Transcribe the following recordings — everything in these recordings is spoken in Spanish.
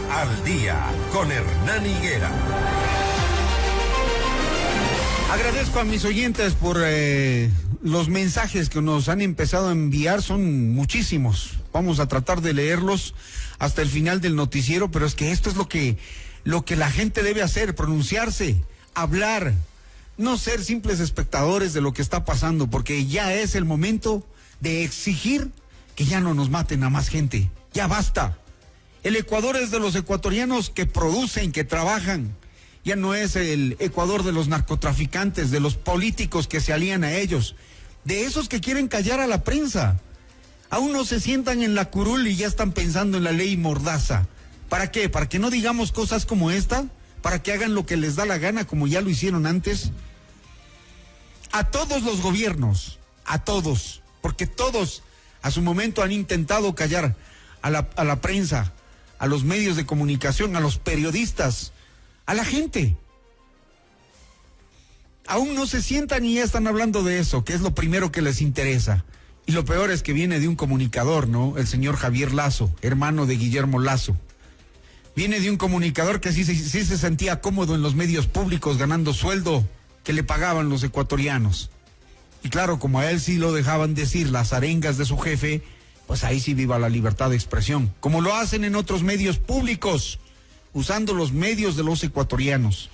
al Día con Hernán Higuera. Agradezco a mis oyentes por los mensajes que nos han empezado a enviar, son muchísimos. Vamos a tratar de leerlos hasta el final del noticiero, pero es que esto es lo que la gente debe hacer, pronunciarse, hablar, no ser simples espectadores de lo que está pasando, porque ya es el momento de exigir que ya no nos maten a más gente. Ya basta. El Ecuador es de los ecuatorianos que producen, que trabajan. Ya no es el Ecuador de los narcotraficantes, de los políticos que se alían a ellos, de esos que quieren callar a la prensa. Aún no se sientan en la curul y ya están pensando en la ley Mordaza. ¿Para qué? ¿Para que no digamos cosas como esta? ¿Para que hagan lo que les da la gana como ya lo hicieron antes? A todos los gobiernos, a todos, porque todos a su momento han intentado callar a la prensa, a los medios de comunicación, a los periodistas, a la gente. Aún no se sientan y ya están hablando de eso, que es lo primero que les interesa. Y lo peor es que viene de un comunicador, ¿no? El señor Javier Lasso, hermano de Guillermo Lasso. Viene de un comunicador que sí se sentía cómodo en los medios públicos, ganando sueldo que le pagaban los ecuatorianos. Y claro, como a él sí lo dejaban decir las arengas de su jefe, pues ahí sí viva la libertad de expresión, como lo hacen en otros medios públicos, usando los medios de los ecuatorianos.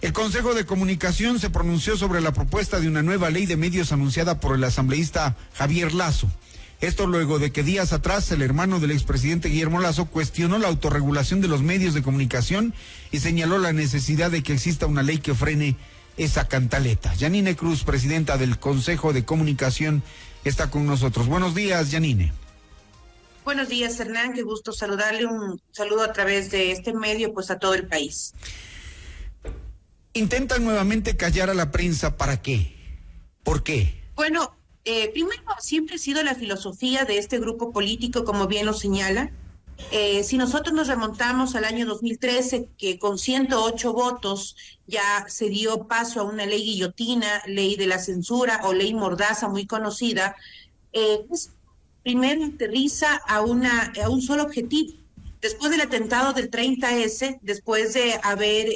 El Consejo de Comunicación se pronunció sobre la propuesta de una nueva ley de medios anunciada por el asambleísta Javier Lasso. Esto luego de que días atrás el hermano del expresidente Guillermo Lasso cuestionó la autorregulación de los medios de comunicación y señaló la necesidad de que exista una ley que frene esa cantaleta. Yanine Cruz, presidenta del Consejo de Comunicación, está con nosotros. Buenos días, Yanine. Buenos días, Hernán, qué gusto saludarle, un saludo a través de este medio, pues a todo el país. Intentan nuevamente callar a la prensa, ¿para qué? ¿Por qué? Bueno, primero, siempre ha sido la filosofía de este grupo político, como bien lo señala. Si nosotros nos remontamos al año 2013, que con 108 votos ya se dio paso a una ley guillotina, ley de la censura o ley Mordaza muy conocida, pues primero aterriza a un solo objetivo. Después del atentado del 30S, después de haber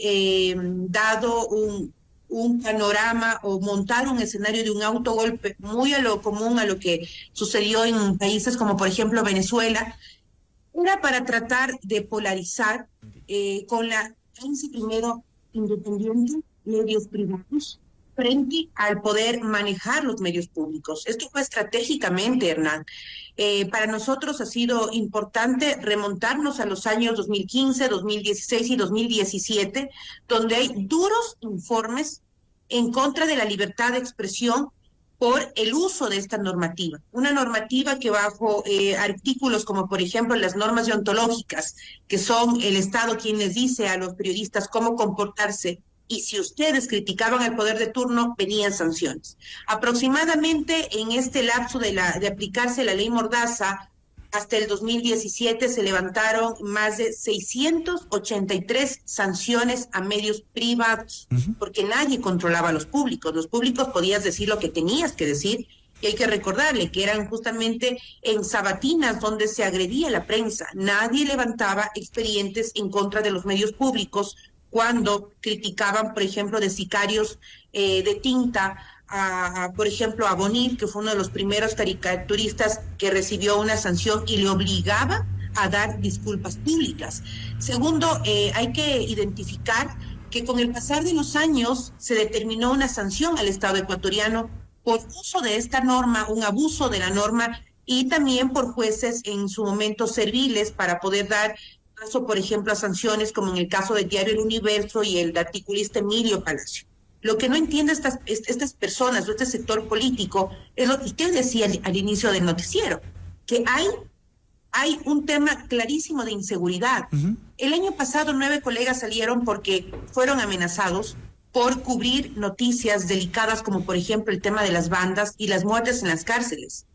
dado un panorama o montar un escenario de un autogolpe muy a lo común a lo que sucedió en países como por ejemplo Venezuela, era para tratar de polarizar con la prensa primero independiente, medios privados, frente al poder manejar los medios públicos. Esto fue estratégicamente, Hernán. Para nosotros ha sido importante remontarnos a los años 2015, 2016 y 2017, donde hay duros informes en contra de la libertad de expresión por el uso de esta normativa. Una normativa que bajo artículos como por ejemplo las normas deontológicas, que son el Estado quien les dice a los periodistas cómo comportarse, y si ustedes criticaban al poder de turno, venían sanciones. Aproximadamente en este lapso de aplicarse la ley Mordaza, hasta el 2017 se levantaron más de 683 sanciones a medios privados, porque nadie controlaba a los públicos. Los públicos podías decir lo que tenías que decir, y hay que recordarle que eran justamente en sabatinas donde se agredía a la prensa. Nadie levantaba expedientes en contra de los medios públicos cuando criticaban, por ejemplo, de sicarios de tinta, por ejemplo, a Bonil, que fue uno de los primeros caricaturistas que recibió una sanción y le obligaba a dar disculpas públicas. Segundo, hay que identificar que con el pasar de los años se determinó una sanción al Estado ecuatoriano por uso de esta norma, un abuso de la norma, y también por jueces en su momento serviles para poder dar paso, por ejemplo, a sanciones como en el caso del diario El Universo y el articulista Emilio Palacio. Lo que no entiende estas personas o este sector político es lo que usted decía al inicio del noticiero, que hay un tema clarísimo de inseguridad. El año pasado 9 colegas salieron porque fueron amenazados por cubrir noticias delicadas como por ejemplo el tema de las bandas y las muertes en las cárceles.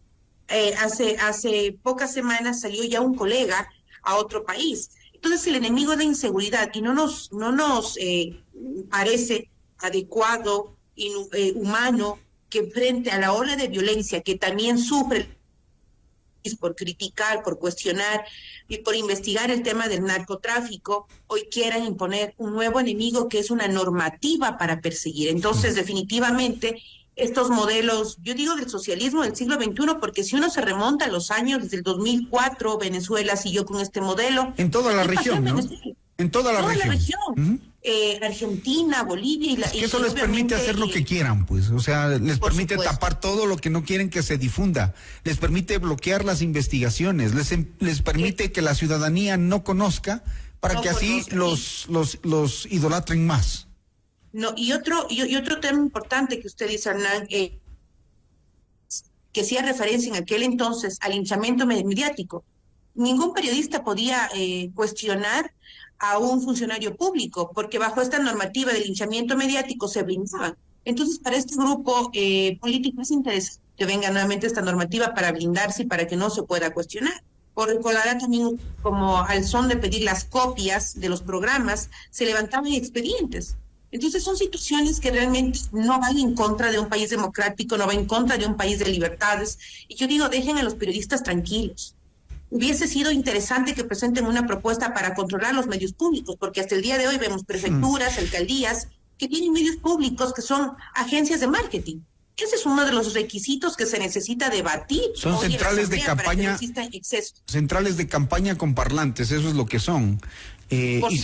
Hace pocas semanas salió ya un colega a otro país. Entonces el enemigo es la inseguridad y no nos parece adecuado, humano, que frente a la ola de violencia que también sufre por criticar, por cuestionar y por investigar el tema del narcotráfico, hoy quieran imponer un nuevo enemigo que es una normativa para perseguir. Entonces, definitivamente, estos modelos, yo digo del socialismo del siglo XXI, porque si uno se remonta a los años, desde el 2004, Venezuela siguió con este modelo. En toda la región, ¿no? En toda la región. Argentina, Bolivia y la... Es que eso les permite hacer lo que quieran, pues. O sea, les permite tapar todo lo que no quieren que se difunda. Les permite bloquear las investigaciones. Les permite que la ciudadanía no conozca para que así los idolatren más. No, y otro tema importante que usted dice, Hernán, que hacía referencia en aquel entonces al linchamiento mediático. Ningún periodista podía cuestionar a un funcionario público, porque bajo esta normativa de linchamiento mediático se blindaban. Entonces, para este grupo político es interesante que venga nuevamente esta normativa para blindarse y para que no se pueda cuestionar. Por recordará también, como al son de pedir las copias de los programas, se levantaban expedientes. Entonces son situaciones que realmente no van en contra de un país democrático, no van en contra de un país de libertades. Y yo digo, dejen a los periodistas tranquilos. Hubiese sido interesante que presenten una propuesta para controlar los medios públicos, porque hasta el día de hoy vemos prefecturas, alcaldías, que tienen medios públicos que son agencias de marketing. Ese es uno de los requisitos que se necesita debatir. Son centrales de campaña, para que no exceso. Centrales de campaña con parlantes, eso es lo que son. Y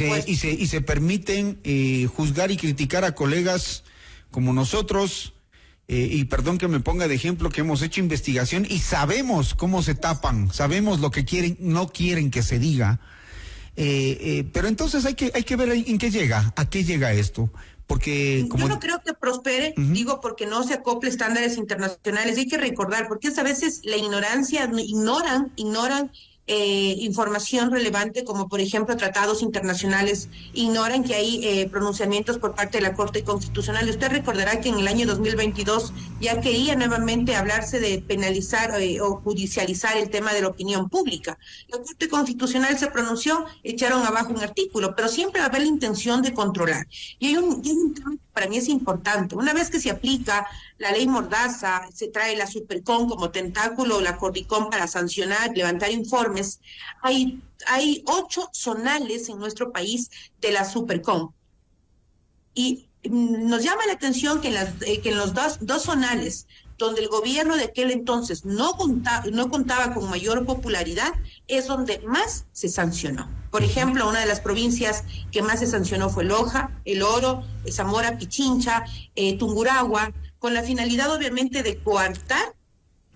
se permiten juzgar y criticar a colegas como nosotros. Y perdón que me ponga de ejemplo, que hemos hecho investigación y sabemos cómo se tapan, sabemos lo que quieren, no quieren que se diga, pero entonces hay que ver en qué llega, a qué llega esto, porque yo no creo que prospere, digo, porque no se acople estándares internacionales. Hay que recordar, porque a veces la ignorancia, ignoran información relevante, como por ejemplo tratados internacionales, ignoran que hay pronunciamientos por parte de la Corte Constitucional. Usted recordará que en el año 2022 ya quería nuevamente hablarse de penalizar o judicializar el tema de la opinión pública. La Corte Constitucional se pronunció, echaron abajo un artículo, pero siempre va a haber la intención de controlar. Y hay un tema que para mí es importante. Una vez que se aplica la ley Mordaza, se trae la Supercom como tentáculo, la Cordicom para sancionar, levantar informes. Hay 8 zonales en nuestro país de la Supercom. Y nos llama la atención que en los dos zonales, donde el gobierno de aquel entonces no contaba con mayor popularidad, es donde más se sancionó. Por ejemplo, una de las provincias que más se sancionó fue Loja, El Oro, Zamora, Pichincha, Tungurahua, con la finalidad obviamente de coartar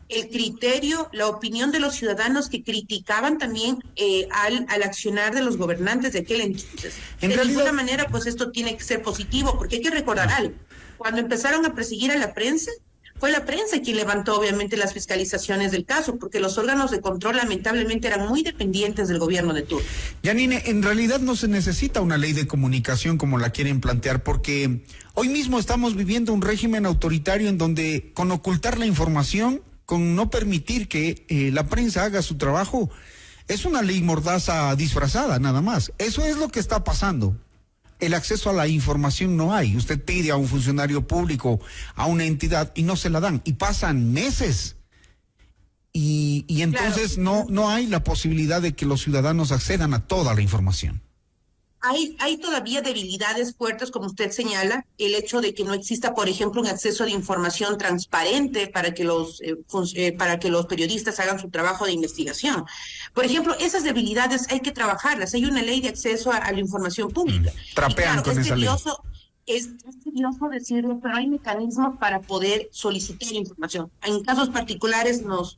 el criterio, la opinión de los ciudadanos que criticaban también al accionar de los gobernantes de aquel entonces. De ninguna manera, pues esto tiene que ser positivo, porque hay que recordar algo. Cuando empezaron a perseguir a la prensa, fue la prensa quien levantó obviamente las fiscalizaciones del caso, porque los órganos de control lamentablemente eran muy dependientes del gobierno de turno. Yanine, en realidad no se necesita una ley de comunicación como la quieren plantear, porque hoy mismo estamos viviendo un régimen autoritario en donde con ocultar la información, con no permitir que la prensa haga su trabajo, es una ley Mordaza disfrazada nada más. Eso es lo que está pasando. El acceso a la información no hay. Usted pide a un funcionario público, a una entidad, y no se la dan. Y pasan meses. Y entonces claro, no hay la posibilidad de que los ciudadanos accedan a toda la información. Hay todavía debilidades fuertes, como usted señala, el hecho de que no exista, por ejemplo, un acceso de información transparente para que los periodistas hagan su trabajo de investigación. Por ejemplo, esas debilidades hay que trabajarlas. Hay una ley de acceso a la información pública. Trapean con esa ley. Es tedioso decirlo, pero hay mecanismos para poder solicitar información. En casos particulares nos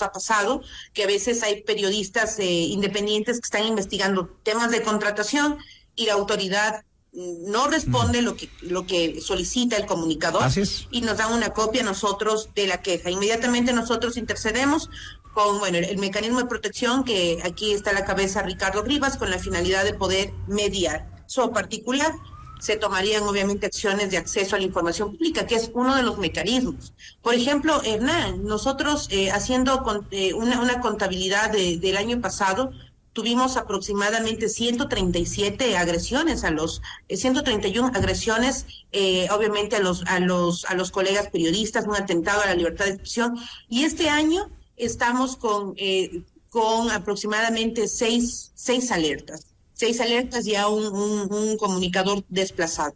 ha pasado que a veces hay periodistas independientes que están investigando temas de contratación y la autoridad no responde lo que solicita el comunicador y nos dan una copia a nosotros de la queja. Inmediatamente nosotros intercedemos con el mecanismo de protección, que aquí está a la cabeza Ricardo Rivas, con la finalidad de poder mediar. Eso particular, se tomarían obviamente acciones de acceso a la información pública, que es uno de los mecanismos. Por ejemplo, Hernán, nosotros haciendo una contabilidad del año pasado, tuvimos aproximadamente 137 agresiones 131 agresiones, obviamente a los colegas periodistas, un atentado a la libertad de expresión, y este año estamos con aproximadamente seis alertas. 6 alertas y a un comunicador desplazado.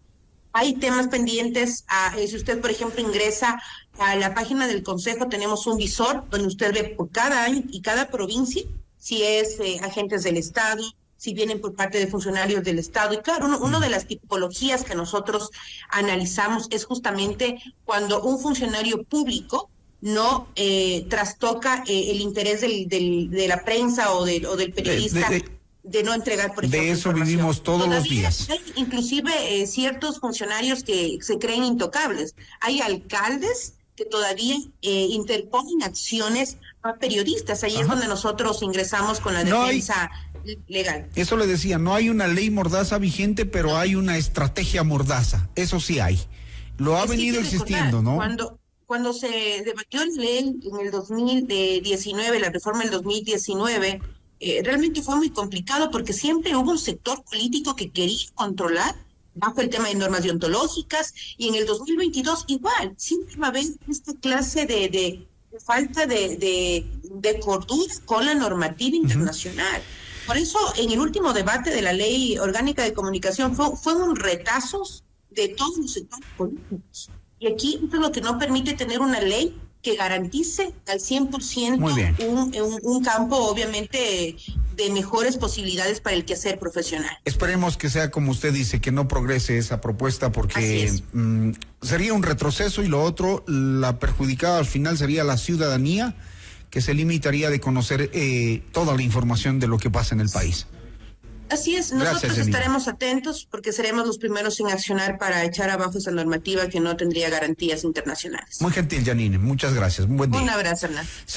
Hay temas pendientes. Si usted, por ejemplo, ingresa a la página del Consejo, tenemos un visor donde usted ve por cada año y cada provincia si es agentes del Estado, si vienen por parte de funcionarios del Estado. Y claro, una de las tipologías que nosotros analizamos es justamente cuando un funcionario público no trastoca el interés de la prensa o del periodista. De no entregar, por ejemplo, de eso vivimos todos los días. Hay inclusive ciertos funcionarios que se creen intocables. Hay alcaldes que todavía interponen acciones a periodistas. Ahí es donde nosotros ingresamos con la defensa legal. Eso le decía, no hay una ley mordaza vigente, pero hay una estrategia mordaza. Eso sí hay. Lo ha venido existiendo, ¿no? Cuando se debatió la ley en el 2019, la reforma del 2019, realmente fue muy complicado porque siempre hubo un sector político que quería controlar bajo el tema de normas deontológicas, y en el 2022 igual, siempre va a haber esta clase de falta de cordura con la normativa internacional. Por eso, en el último debate de la Ley Orgánica de Comunicación fue un retazo de todos los sectores políticos. Y aquí es lo que no permite tener una ley que garantice al 100% un campo, obviamente, de mejores posibilidades para el quehacer profesional. Esperemos que sea como usted dice, que no progrese esa propuesta, porque sería un retroceso, y lo otro, la perjudicada al final sería la ciudadanía, que se limitaría de conocer toda la información de lo que pasa en el país. Así es, nosotros estaremos atentos porque seremos los primeros en accionar para echar abajo esa normativa que no tendría garantías internacionales. Muy gentil, Janine, muchas gracias. Un buen día. Un abrazo, Hernán.